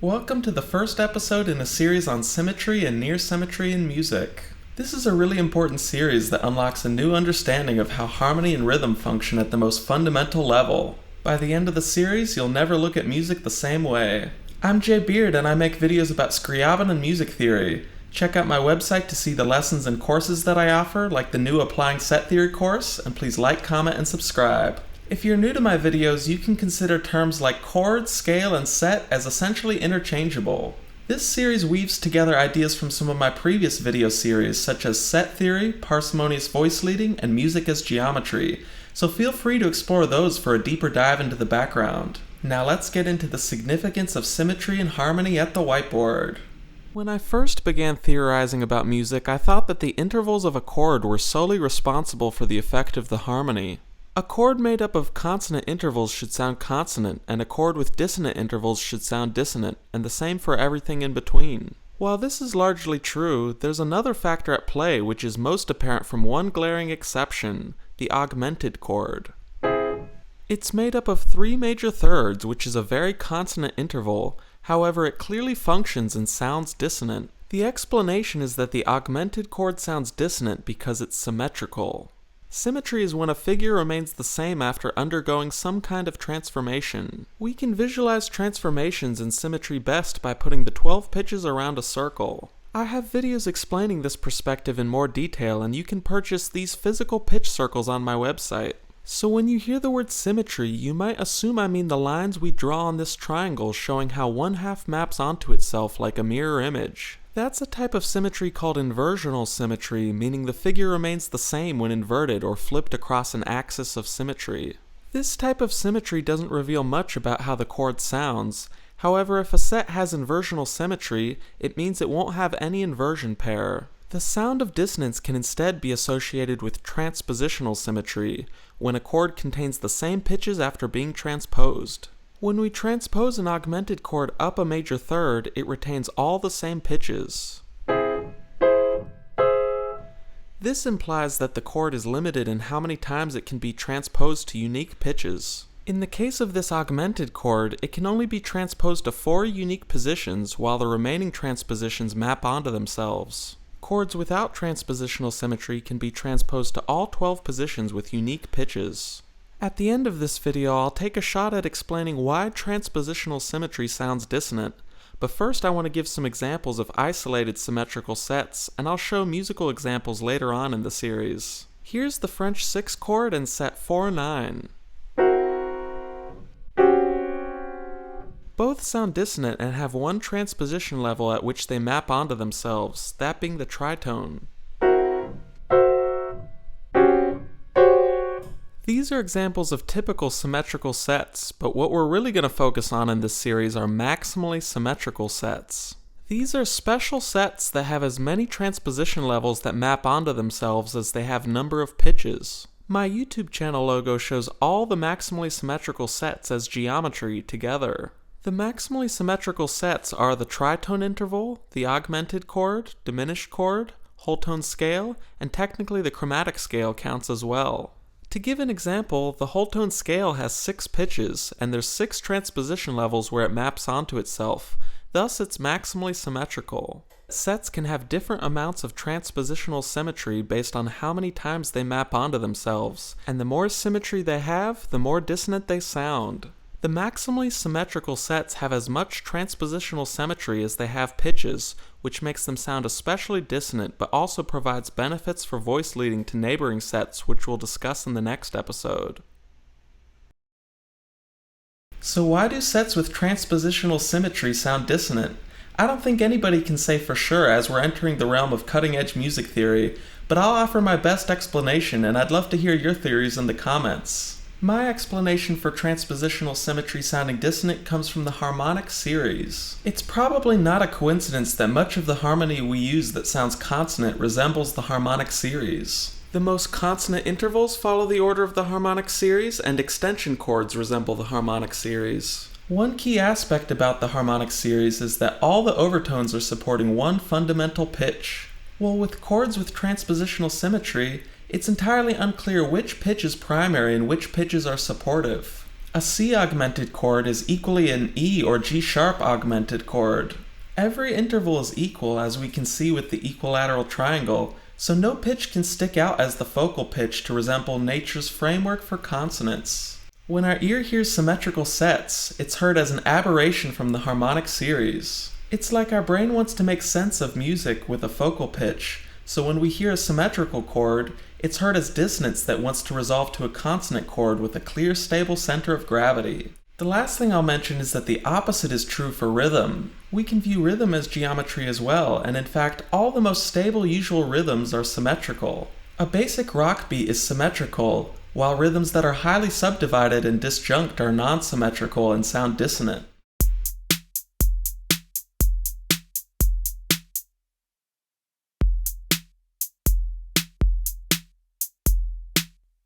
Welcome to the first episode in a series on symmetry and near symmetry in music. This is a really important series that unlocks a new understanding of how harmony and rhythm function at the most fundamental level. By the end of the series, you'll never look at music the same way. I'm Jay Beard and I make videos about Scriabin and music theory. Check out my website to see the lessons and courses that I offer, like the new Applying Set Theory course, and please like, comment, and subscribe. If you're new to my videos, you can consider terms like chord, scale, and set as essentially interchangeable. This series weaves together ideas from some of my previous video series, such as set theory, parsimonious voice leading, and music as geometry, so feel free to explore those for a deeper dive into the background. Now let's get into the significance of symmetry and harmony at the whiteboard. When I first began theorizing about music, I thought that the intervals of a chord were solely responsible for the effect of the harmony. A chord made up of consonant intervals should sound consonant, and a chord with dissonant intervals should sound dissonant, and the same for everything in between. While this is largely true, there's another factor at play which is most apparent from one glaring exception: the augmented chord. It's made up of 3 major thirds, which is a very consonant interval. However, it clearly functions and sounds dissonant. The explanation is that the augmented chord sounds dissonant because it's symmetrical. Symmetry is when a figure remains the same after undergoing some kind of transformation. We can visualize transformations in symmetry best by putting the 12 pitches around a circle. I have videos explaining this perspective in more detail, and you can purchase these physical pitch circles on my website. So when you hear the word symmetry, you might assume I mean the lines we draw on this triangle showing how one half maps onto itself like a mirror image. That's a type of symmetry called inversional symmetry, meaning the figure remains the same when inverted or flipped across an axis of symmetry. This type of symmetry doesn't reveal much about how the chord sounds. However, if a set has inversional symmetry, it means it won't have any inversion pair. The sound of dissonance can instead be associated with transpositional symmetry, when a chord contains the same pitches after being transposed. When we transpose an augmented chord up a major third, it retains all the same pitches. This implies that the chord is limited in how many times it can be transposed to unique pitches. In the case of this augmented chord, it can only be transposed to 4 unique positions, while the remaining transpositions map onto themselves. Chords without transpositional symmetry can be transposed to all 12 positions with unique pitches. At the end of this video, I'll take a shot at explaining why transpositional symmetry sounds dissonant, but first I want to give some examples of isolated symmetrical sets, and I'll show musical examples later on in the series. Here's the French 6 chord and set 4-9. Both sound dissonant and have one transposition level at which they map onto themselves, that being the tritone. These are examples of typical symmetrical sets, but what we're really going to focus on in this series are maximally symmetrical sets. These are special sets that have as many transposition levels that map onto themselves as they have number of pitches. My YouTube channel logo shows all the maximally symmetrical sets as geometry together. The maximally symmetrical sets are the tritone interval, the augmented chord, diminished chord, whole tone scale, and technically the chromatic scale counts as well. To give an example, the whole tone scale has 6 pitches, and there's 6 transposition levels where it maps onto itself, thus it's maximally symmetrical. Sets can have different amounts of transpositional symmetry based on how many times they map onto themselves, and the more symmetry they have, the more dissonant they sound. The maximally symmetrical sets have as much transpositional symmetry as they have pitches, which makes them sound especially dissonant but also provides benefits for voice leading to neighboring sets, which we'll discuss in the next episode. So why do sets with transpositional symmetry sound dissonant? I don't think anybody can say for sure as we're entering the realm of cutting-edge music theory, but I'll offer my best explanation and I'd love to hear your theories in the comments. My explanation for transpositional symmetry sounding dissonant comes from the harmonic series. It's probably not a coincidence that much of the harmony we use that sounds consonant resembles the harmonic series. The most consonant intervals follow the order of the harmonic series, and extension chords resemble the harmonic series. One key aspect about the harmonic series is that all the overtones are supporting one fundamental pitch. Well, with chords with transpositional symmetry, it's entirely unclear which pitch is primary and which pitches are supportive. A C augmented chord is equally an E or G sharp augmented chord. Every interval is equal, as we can see with the equilateral triangle, so no pitch can stick out as the focal pitch to resemble nature's framework for consonants. When our ear hears symmetrical sets, it's heard as an aberration from the harmonic series. It's like our brain wants to make sense of music with a focal pitch, so when we hear a symmetrical chord, it's heard as dissonance that wants to resolve to a consonant chord with a clear, stable center of gravity. The last thing I'll mention is that the opposite is true for rhythm. We can view rhythm as geometry as well, and in fact, all the most stable usual rhythms are symmetrical. A basic rock beat is symmetrical, while rhythms that are highly subdivided and disjunct are non-symmetrical and sound dissonant.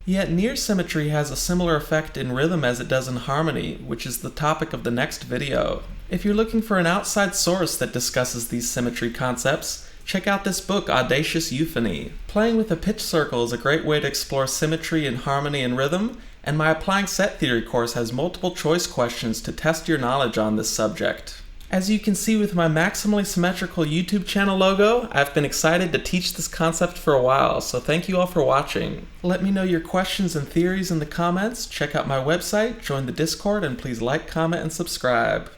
Yet near symmetry has a similar effect in rhythm as it does in harmony, which is the topic of the next video. If you're looking for an outside source that discusses these symmetry concepts, check out this book, Audacious Euphony. Playing with a pitch circle is a great way to explore symmetry in harmony and rhythm, and my Applying Set Theory course has multiple choice questions to test your knowledge on this subject. As you can see with my Maximally Symmetrical YouTube channel logo, I've been excited to teach this concept for a while, so thank you all for watching. Let me know your questions and theories in the comments, check out my website, join the Discord, and please like, comment, and subscribe.